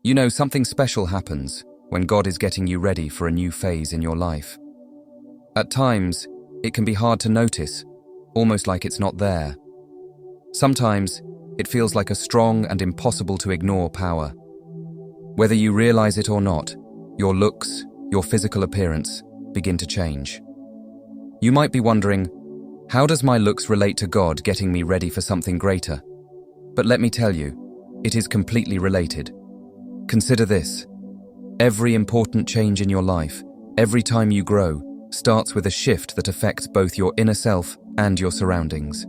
You know, something special happens when God is getting you ready for a new phase in your life. At times, it can be hard to notice, almost like it's not there. Sometimes, it feels like a strong and impossible to ignore power. Whether you realize it or not, your looks, your physical appearance begin to change. You might be wondering, how does my looks relate to God getting me ready for something greater? But let me tell you, it is completely related. Consider this. Every important change in your life, every time you grow, starts with a shift that affects both your inner self and your surroundings.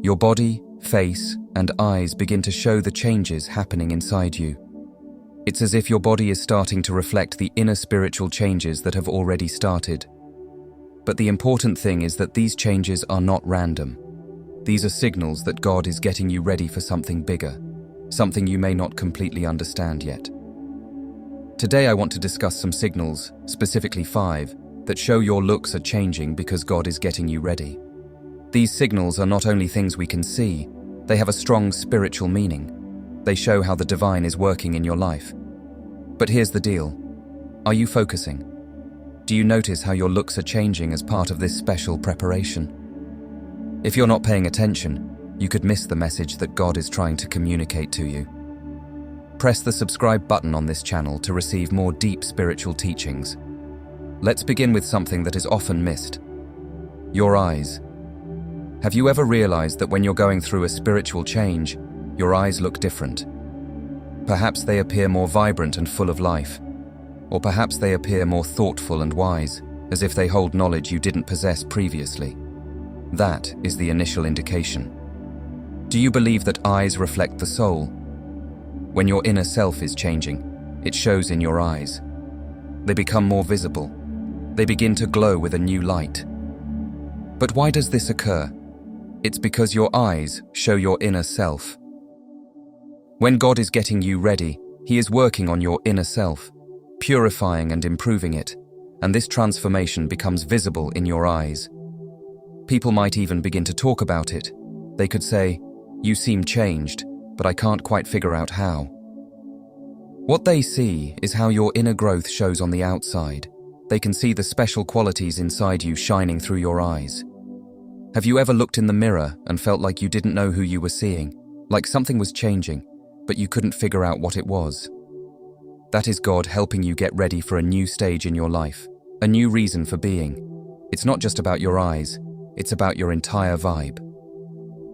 Your body, face, and eyes begin to show the changes happening inside you. It's as if your body is starting to reflect the inner spiritual changes that have already started. But the important thing is that these changes are not random. These are signals that God is getting you ready for something bigger, something you may not completely understand yet. Today I want to discuss some signals, specifically 5, that show your looks are changing because God is getting you ready. These signals are not only things we can see, they have a strong spiritual meaning. They show how the divine is working in your life. But here's the deal. Are you focusing? Do you notice how your looks are changing as part of this special preparation? If you're not paying attention, you could miss the message that God is trying to communicate to you. Press the subscribe button on this channel to receive more deep spiritual teachings. Let's begin with something that is often missed. Your eyes. Have you ever realized that when you're going through a spiritual change, your eyes look different? Perhaps they appear more vibrant and full of life. Or perhaps they appear more thoughtful and wise, as if they hold knowledge you didn't possess previously. That is the initial indication. Do you believe that eyes reflect the soul? When your inner self is changing, it shows in your eyes. They become more visible. They begin to glow with a new light. But why does this occur? It's because your eyes show your inner self. When God is getting you ready, He is working on your inner self, purifying and improving it, and this transformation becomes visible in your eyes. People might even begin to talk about it. They could say, "You seem changed, but I can't quite figure out how." What they see is how your inner growth shows on the outside. They can see the special qualities inside you shining through your eyes. Have you ever looked in the mirror and felt like you didn't know who you were seeing, like something was changing, but you couldn't figure out what it was? That is God helping you get ready for a new stage in your life, a new reason for being. It's not just about your eyes, it's about your entire vibe.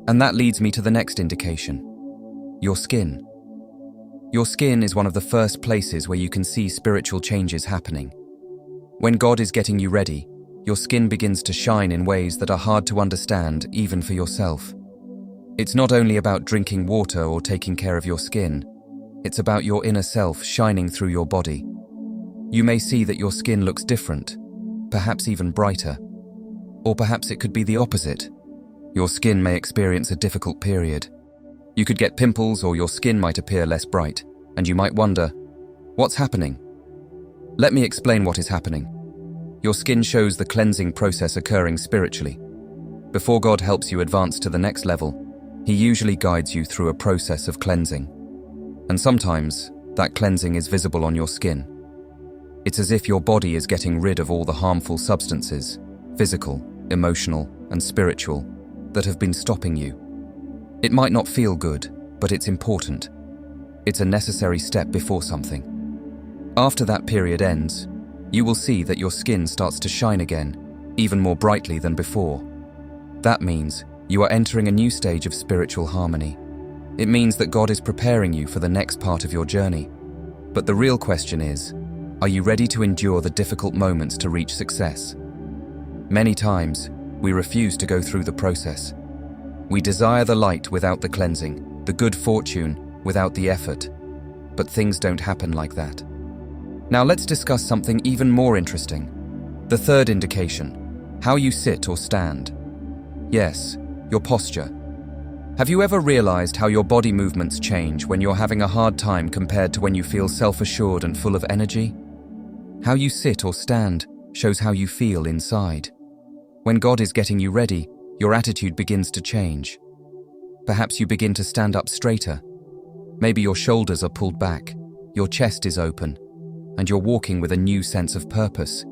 And that leads me to the next indication. Your skin. Your skin is one of the first places where you can see spiritual changes happening. When God is getting you ready, your skin begins to shine in ways that are hard to understand even for yourself. It's not only about drinking water or taking care of your skin, it's about your inner self shining through your body. You may see that your skin looks different, perhaps even brighter. Or perhaps it could be the opposite. Your skin may experience a difficult period. You could get pimples or your skin might appear less bright, and you might wonder, what's happening? Let me explain what is happening. Your skin shows the cleansing process occurring spiritually. Before God helps you advance to the next level, He usually guides you through a process of cleansing. And sometimes, that cleansing is visible on your skin. It's as if your body is getting rid of all the harmful substances, physical, emotional, and spiritual, that have been stopping you. It might not feel good, but it's important. It's a necessary step before something. After that period ends, you will see that your skin starts to shine again, even more brightly than before. That means you are entering a new stage of spiritual harmony. It means that God is preparing you for the next part of your journey. But the real question is, are you ready to endure the difficult moments to reach success? Many times, we refuse to go through the process. We desire the light without the cleansing, the good fortune without the effort. But things don't happen like that. Now let's discuss something even more interesting. The third indication, how you sit or stand. Yes, your posture. Have you ever realized how your body movements change when you're having a hard time compared to when you feel self-assured and full of energy? How you sit or stand shows how you feel inside. When God is getting you ready, your attitude begins to change. Perhaps you begin to stand up straighter. Maybe your shoulders are pulled back. your chest is open, and you're walking with a new sense of purpose.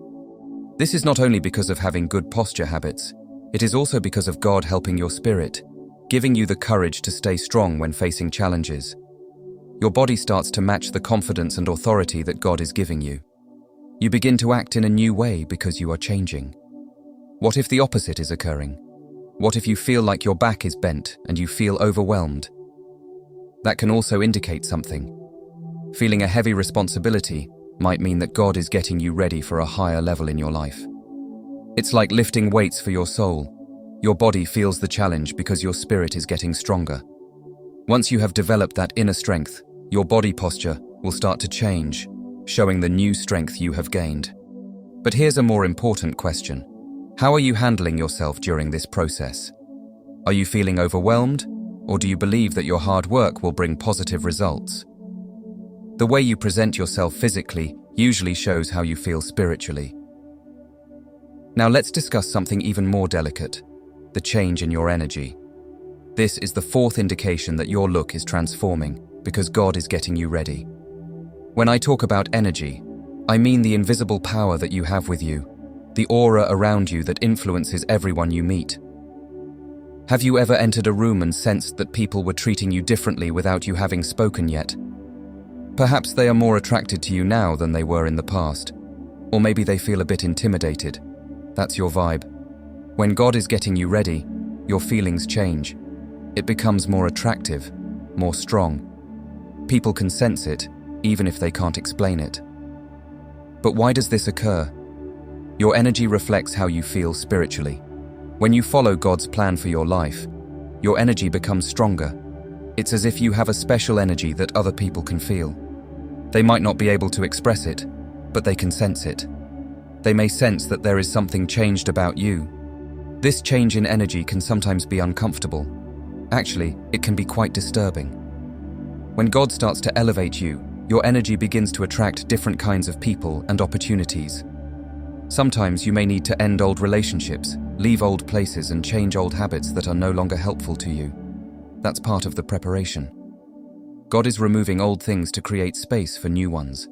This is not only because of having good posture habits, it is also because of God helping your spirit, giving you the courage to stay strong when facing challenges. Your body starts to match the confidence and authority that God is giving you. You begin to act in a new way because you are changing. What if the opposite is occurring? What if you feel like your back is bent and you feel overwhelmed? That can also indicate something. Feeling a heavy responsibility might mean that God is getting you ready for a higher level in your life. It's like lifting weights for your soul. Your body feels the challenge because your spirit is getting stronger. Once you have developed that inner strength, your body posture will start to change, showing the new strength you have gained. But here's a more important question. How are you handling yourself during this process? Are you feeling overwhelmed, or do you believe that your hard work will bring positive results? The way you present yourself physically usually shows how you feel spiritually. Now let's discuss something even more delicate, the change in your energy. This is the fourth indication that your look is transforming because God is getting you ready. When I talk about energy, I mean the invisible power that you have with you, the aura around you that influences everyone you meet. Have you ever entered a room and sensed that people were treating you differently without you having spoken yet? Perhaps they are more attracted to you now than they were in the past, or maybe they feel a bit intimidated. That's your vibe. When God is getting you ready, your feelings change. It becomes more attractive, more strong. People can sense it, even if they can't explain it. But why does this occur? Your energy reflects how you feel spiritually. When you follow God's plan for your life, your energy becomes stronger. It's as if you have a special energy that other people can feel. They might not be able to express it, but they can sense it. They may sense that there is something changed about you. This change in energy can sometimes be uncomfortable. Actually, it can be quite disturbing. When God starts to elevate you, your energy begins to attract different kinds of people and opportunities. Sometimes you may need to end old relationships, leave old places, and change old habits that are no longer helpful to you. That's part of the preparation. God is removing old things to create space for new ones.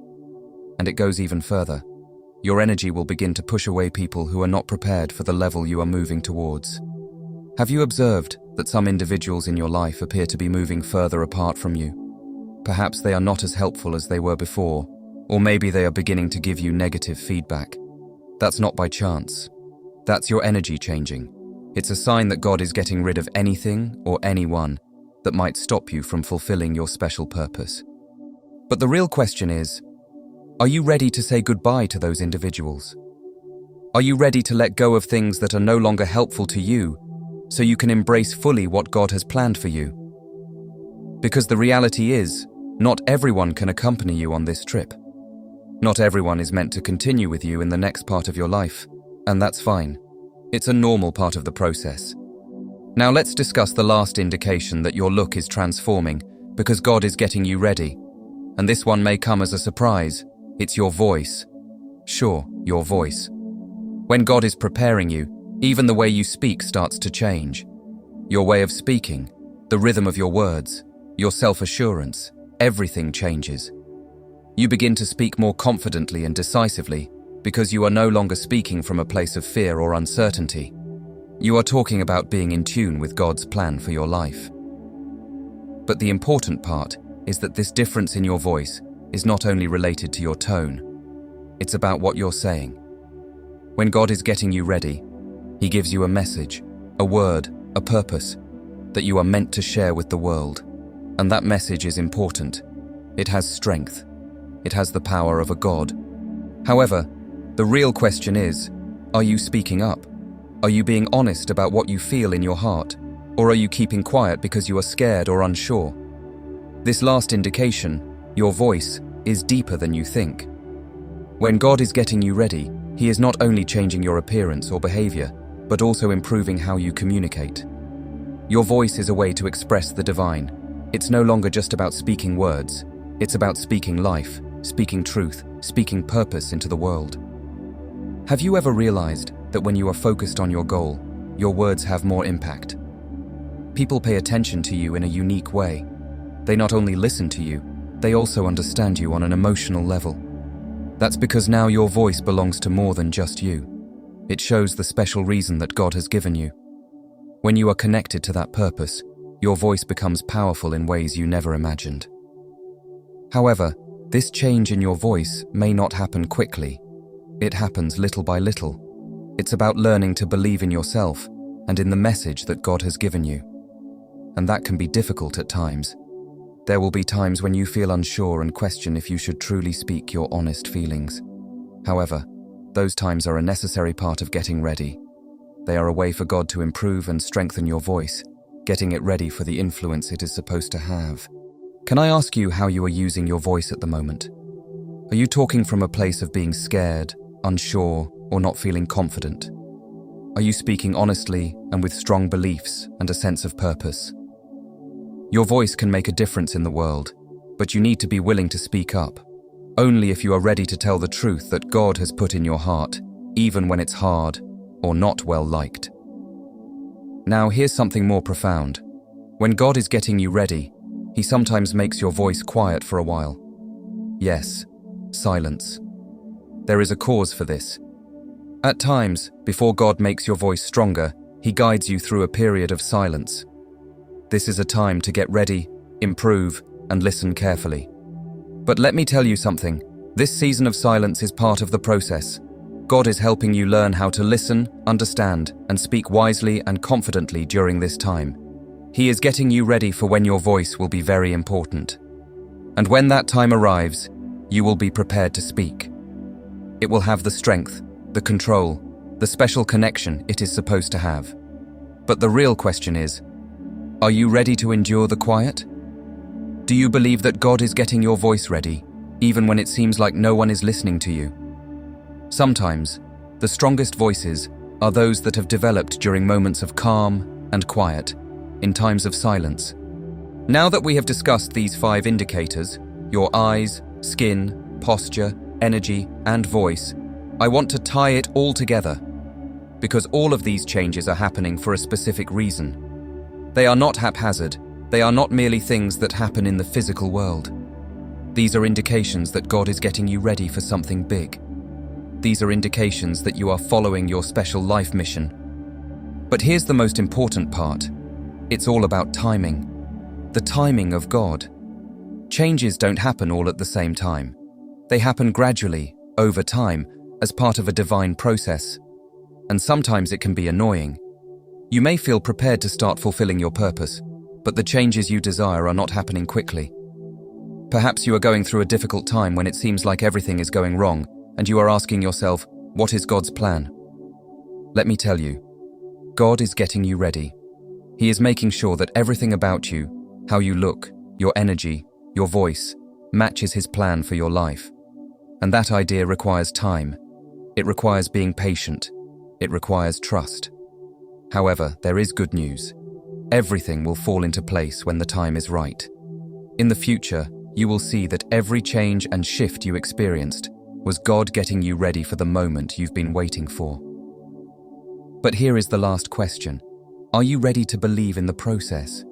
And it goes even further. Your energy will begin to push away people who are not prepared for the level you are moving towards. Have you observed that some individuals in your life appear to be moving further apart from you? Perhaps they are not as helpful as they were before, or maybe they are beginning to give you negative feedback. That's not by chance. That's your energy changing. It's a sign that God is getting rid of anything or anyone that might stop you from fulfilling your special purpose. But the real question is, are you ready to say goodbye to those individuals? Are you ready to let go of things that are no longer helpful to you so you can embrace fully what God has planned for you? Because the reality is, not everyone can accompany you on this trip. Not everyone is meant to continue with you in the next part of your life, and that's fine. It's a normal part of the process. Now let's discuss the last indication that your look is transforming because God is getting you ready. And this one may come as a surprise. It's your voice. Sure, your voice. When God is preparing you, even the way you speak starts to change. Your way of speaking, the rhythm of your words, your self-assurance, everything changes. You begin to speak more confidently and decisively because you are no longer speaking from a place of fear or uncertainty. You are talking about being in tune with God's plan for your life. But the important part is that this difference in your voice is not only related to your tone, it's about what you're saying. When God is getting you ready, He gives you a message, a word, a purpose that you are meant to share with the world. And that message is important. It has strength. It has the power of a God. However, the real question is, are you speaking up? Are you being honest about what you feel in your heart? Or are you keeping quiet because you are scared or unsure? This last indication, your voice, is deeper than you think. When God is getting you ready, He is not only changing your appearance or behavior, but also improving how you communicate. Your voice is a way to express the divine. It's no longer just about speaking words. It's about speaking life, speaking truth, speaking purpose into the world. Have you ever realized that when you are focused on your goal, your words have more impact? People pay attention to you in a unique way. They not only listen to you, they also understand you on an emotional level. That's because now your voice belongs to more than just you. It shows the special reason that God has given you. When you are connected to that purpose, your voice becomes powerful in ways you never imagined. However, this change in your voice may not happen quickly. It happens little by little. It's about learning to believe in yourself and in the message that God has given you. And that can be difficult at times. There will be times when you feel unsure and question if you should truly speak your honest feelings. However, those times are a necessary part of getting ready. They are a way for God to improve and strengthen your voice, getting it ready for the influence it is supposed to have. Can I ask you how you are using your voice at the moment? Are you talking from a place of being scared, unsure, or not feeling confident? Are you speaking honestly and with strong beliefs and a sense of purpose? Your voice can make a difference in the world, but you need to be willing to speak up, only if you are ready to tell the truth that God has put in your heart, even when it's hard or not well liked. Now, here's something more profound. When God is getting you ready, He sometimes makes your voice quiet for a while. Yes, silence. There is a cause for this. At times, before God makes your voice stronger, He guides you through a period of silence. This is a time to get ready, improve, and listen carefully. But let me tell you something. This season of silence is part of the process. God is helping you learn how to listen, understand, and speak wisely and confidently during this time. He is getting you ready for when your voice will be very important. And when that time arrives, you will be prepared to speak. It will have the strength, the control, the special connection it is supposed to have. But the real question is, are you ready to endure the quiet? Do you believe that God is getting your voice ready, even when it seems like no one is listening to you? Sometimes, the strongest voices are those that have developed during moments of calm and quiet, in times of silence. Now that we have discussed these 5 indicators, your eyes, skin, posture, energy, and voice, I want to tie it all together, because all of these changes are happening for a specific reason. They are not haphazard. They are not merely things that happen in the physical world. These are indications that God is getting you ready for something big. These are indications that you are following your special life mission. But here's the most important part. It's all about timing. The timing of God. Changes don't happen all at the same time. They happen gradually, over time, as part of a divine process. And sometimes it can be annoying. You may feel prepared to start fulfilling your purpose, but the changes you desire are not happening quickly. Perhaps you are going through a difficult time when it seems like everything is going wrong, and you are asking yourself, what is God's plan? Let me tell you, God is getting you ready. He is making sure that everything about you, how you look, your energy, your voice, matches His plan for your life. And that idea requires time. It requires being patient. It requires trust. However, there is good news. Everything will fall into place when the time is right. In the future, you will see that every change and shift you experienced was God getting you ready for the moment you've been waiting for. But here is the last question. Are you ready to believe in the process?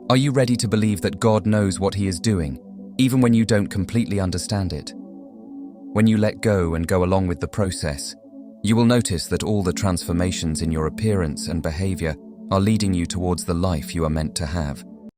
Are you ready to believe that God knows what He is doing, even when you don't completely understand it? When you let go and go along with the process, you will notice that all the transformations in your appearance and behavior are leading you towards the life you are meant to have.